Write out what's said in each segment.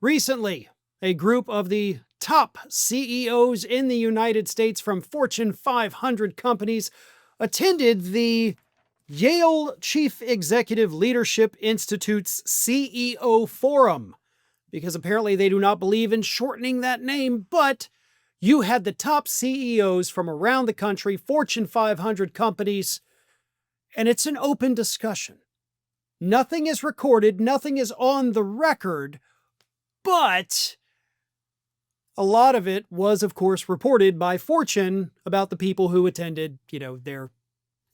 Recently, a group of the top CEOs in the United States from Fortune 500 companies attended the Yale Chief Executive Leadership Institute's CEO Forum, because apparently they do not believe in shortening that name, but you had the top CEOs from around the country, Fortune 500 companies, and it's an open discussion. Nothing is recorded, nothing is on the record, but a lot of it was, of course, reported by Fortune about the people who attended, their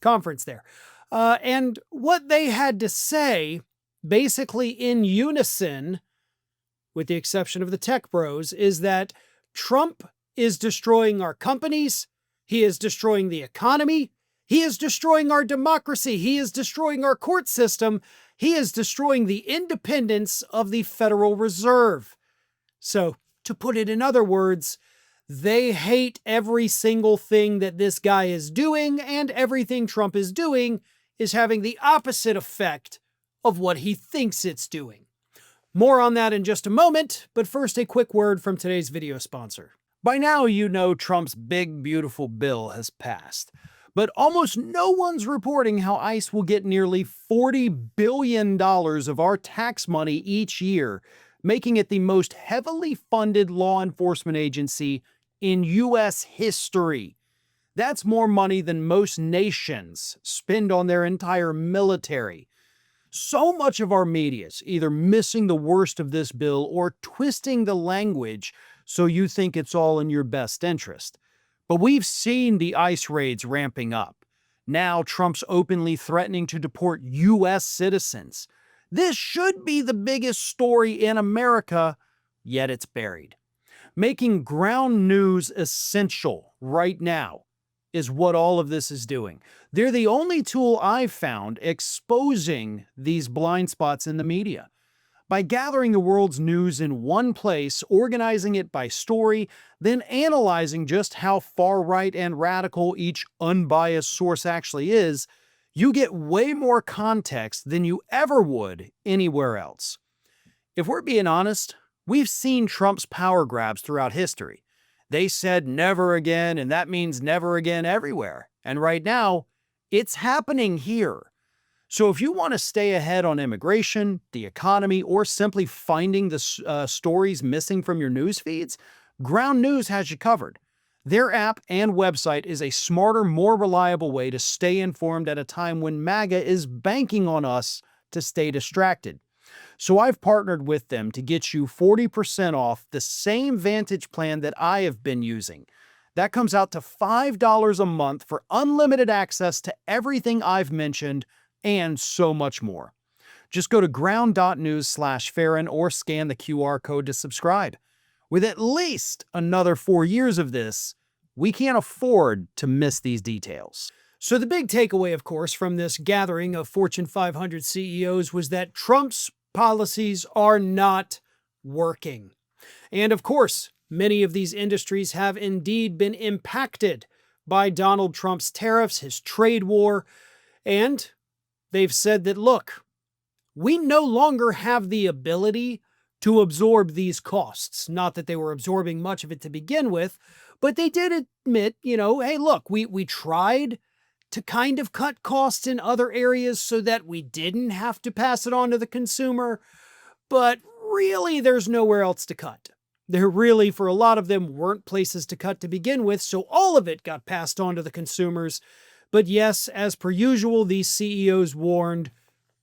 conference there. And what they had to say, basically in unison, with the exception of the tech bros, is that Trump is destroying our companies, he is destroying the economy, he is destroying our democracy, he is destroying our court system, he is destroying the independence of the Federal Reserve. So, to put it in other words, they hate every single thing that this guy is doing, and everything Trump is doing is having the opposite effect of what he thinks it's doing. More on that in just a moment, but first a quick word from today's video sponsor. By now you know Trump's big beautiful bill has passed, but almost no one's reporting how ICE will get nearly $40 billion of our tax money each year, making it the most heavily funded law enforcement agency in U.S. history. That's more money than most nations spend on their entire military. So much of our media is either missing the worst of this bill or twisting the language so you think it's all in your best interest. But we've seen the ICE raids ramping up. Now Trump's openly threatening to deport U.S. citizens. This should be the biggest story in America, yet it's buried. Making ground news essential right now is what all of this is doing. They're the only tool I've found exposing these blind spots in the media. By gathering the world's news in one place, organizing it by story, then analyzing just how far right and radical each unbiased source actually is, you get way more context than you ever would anywhere else. If we're being honest, we've seen Trump's power grabs throughout history. They said never again, and that means never again everywhere. And right now, it's happening here. So if you want to stay ahead on immigration, the economy, or simply finding the stories missing from your news feeds, Ground News has you covered. Their app and website is a smarter, more reliable way to stay informed at a time when MAGA is banking on us to stay distracted. So I've partnered with them to get you 40% off the same Vantage plan that I have been using. That comes out to $5 a month for unlimited access to everything I've mentioned and so much more. Just go to ground.news/Farron or scan the QR code to subscribe. With at least another 4 years of this, we can't afford to miss these details. So the big takeaway, of course, from this gathering of Fortune 500 CEOs was that Trump's policies are not working. And of course, many of these industries have indeed been impacted by Donald Trump's tariffs, his trade war, and they've said that, look, we no longer have the ability to absorb these costs. Not that they were absorbing much of it to begin with, but they did admit, hey, look, we tried to kind of cut costs in other areas so that we didn't have to pass it on to the consumer, but really there's nowhere else to cut. There really, for a lot of them, weren't places to cut to begin with, so all of it got passed on to the consumers. But yes, as per usual, these CEOs warned,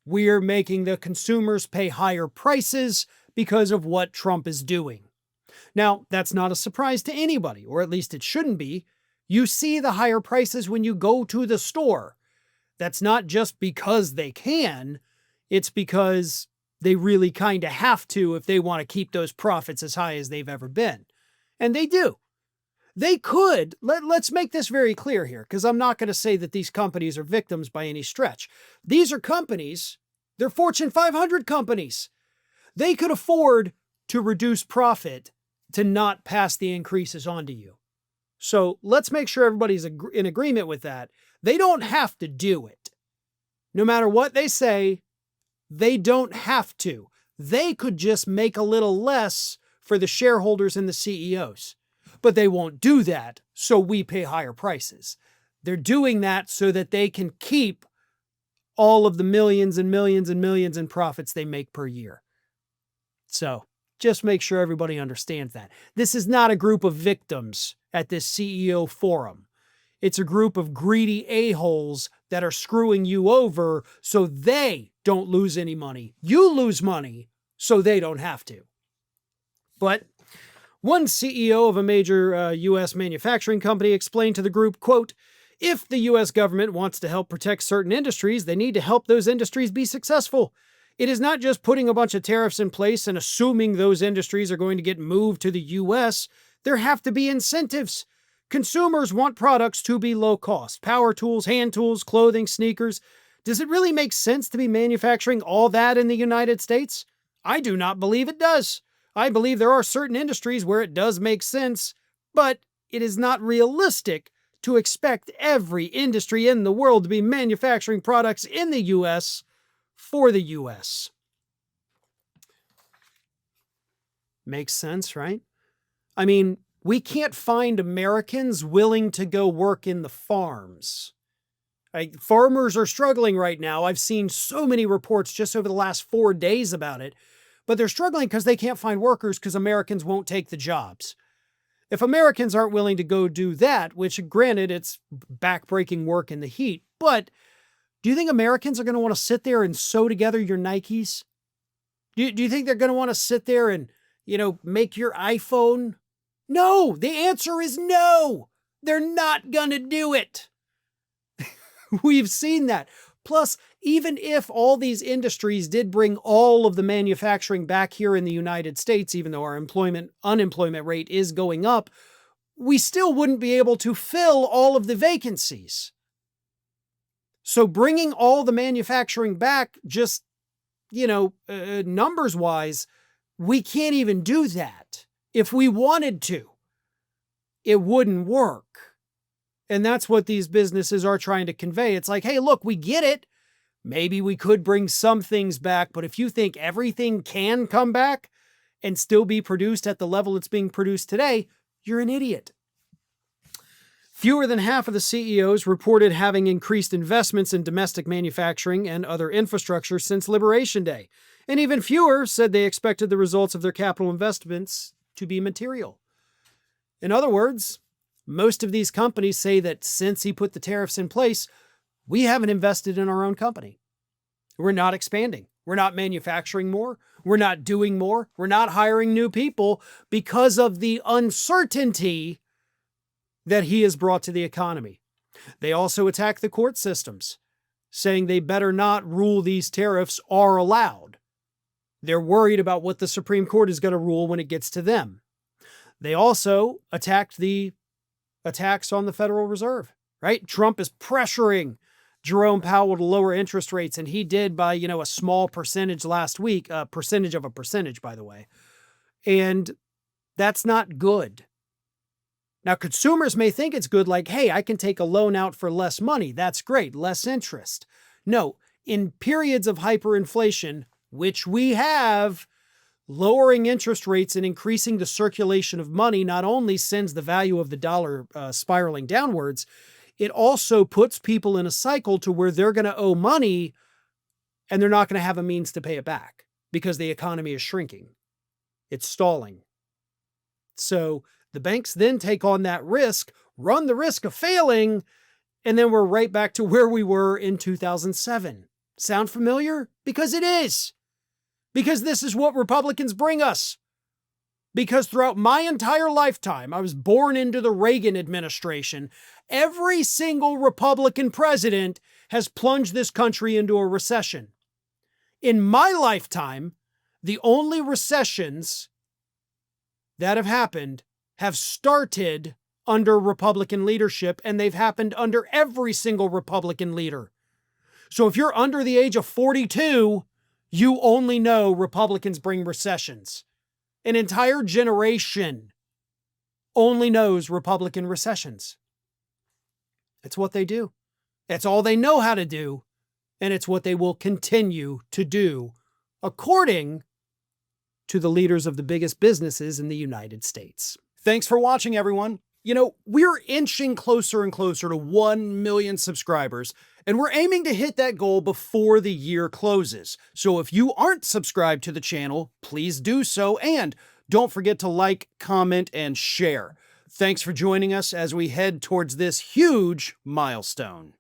we're making the consumers pay higher prices because of what Trump is doing. Now, that's not a surprise to anybody, or at least it shouldn't be. You see the higher prices when you go to the store. That's not just because they can, it's because they really kind of have to if they want to keep those profits as high as they've ever been. And they do. They could, let's make this very clear here, because I'm not going to say that these companies are victims by any stretch. These are companies, they're Fortune 500 companies. They could afford to reduce profit to not pass the increases on to you. So let's make sure everybody's in agreement with that. They don't have to do it. No matter what they say, they don't have to. they could just make a little less for the shareholders and the CEOs. But they won't do that, so we pay higher prices. They're doing that so that they can keep all of the millions and millions and millions in profits they make per year. So just make sure everybody understands that. This is not a group of victims at this CEO forum. It's a group of greedy a-holes that are screwing you over so they don't lose any money. You lose money so they don't have to. But one CEO of a major U.S. manufacturing company explained to the group, quote, "If the U.S. government wants to help protect certain industries, they need to help those industries be successful. It is not just putting a bunch of tariffs in place and assuming those industries are going to get moved to the U.S. There have to be incentives. Consumers want products to be low cost. Power tools, hand tools, clothing, sneakers. Does it really make sense to be manufacturing all that in the United States? I do not believe it does. I believe there are certain industries where it does make sense, but it is not realistic to expect every industry in the world to be manufacturing products in the U.S. for the U.S. Makes sense, right? I mean, we can't find Americans willing to go work in the farms. Farmers are struggling right now. I've seen so many reports just over the last 4 days about it, but they're struggling because they can't find workers because Americans won't take the jobs. If Americans aren't willing to go do that, which granted, it's backbreaking work in the heat, but do you think Americans are going to want to sit there and sew together your Nikes? Do you think they're going to want to sit there and, make your iPhone? No, the answer is no. They're not going to do it. We've seen that. Plus, even if all these industries did bring all of the manufacturing back here in the United States, even though our unemployment rate is going up, we still wouldn't be able to fill all of the vacancies. So bringing all the manufacturing back, just, numbers-wise, we can't even do that. If we wanted to, it wouldn't work. And that's what these businesses are trying to convey. It's like, hey, look, we get it. Maybe we could bring some things back, but if you think everything can come back and still be produced at the level it's being produced today, you're an idiot. Fewer than half of the CEOs reported having increased investments in domestic manufacturing and other infrastructure since Liberation Day. And even fewer said they expected the results of their capital investments to be material. In other words, most of these companies say that since he put the tariffs in place, we haven't invested in our own company. We're not expanding. We're not manufacturing more. We're not doing more. We're not hiring new people because of the uncertainty that he has brought to the economy. They also attack the court systems, saying they better not rule these tariffs are allowed. They're worried about what the Supreme Court is going to rule when it gets to them. They also attacked the attacks on the Federal Reserve, right? Trump is pressuring Jerome Powell to lower interest rates, and he did by, a small percentage last week, a percentage of a percentage, by the way. And that's not good. Now, consumers may think it's good, like, hey, I can take a loan out for less money. That's great, less interest. No, in periods of hyperinflation, which we have, lowering interest rates and increasing the circulation of money not only sends the value of the dollar spiraling downwards, it also puts people in a cycle to where they're going to owe money and they're not going to have a means to pay it back because the economy is shrinking. It's stalling. So the banks then take on that risk, run the risk of failing, and then we're right back to where we were in 2007. Sound familiar? Because it is. Because this is what Republicans bring us. Because throughout my entire lifetime, I was born into the Reagan administration, every single Republican president has plunged this country into a recession. In my lifetime, the only recessions that have happened have started under Republican leadership, and they've happened under every single Republican leader. So if you're under the age of 42, you only know Republicans bring recessions. An entire generation only knows Republican recessions. It's what they do. It's all they know how to do, and it's what they will continue to do, according to the leaders of the biggest businesses in the United States. Thanks for watching, everyone. You know, we're inching closer and closer to 1 million subscribers, and we're aiming to hit that goal before the year closes. So if you aren't subscribed to the channel, please do so, and don't forget to like, comment, and share. Thanks for joining us as we head towards this huge milestone.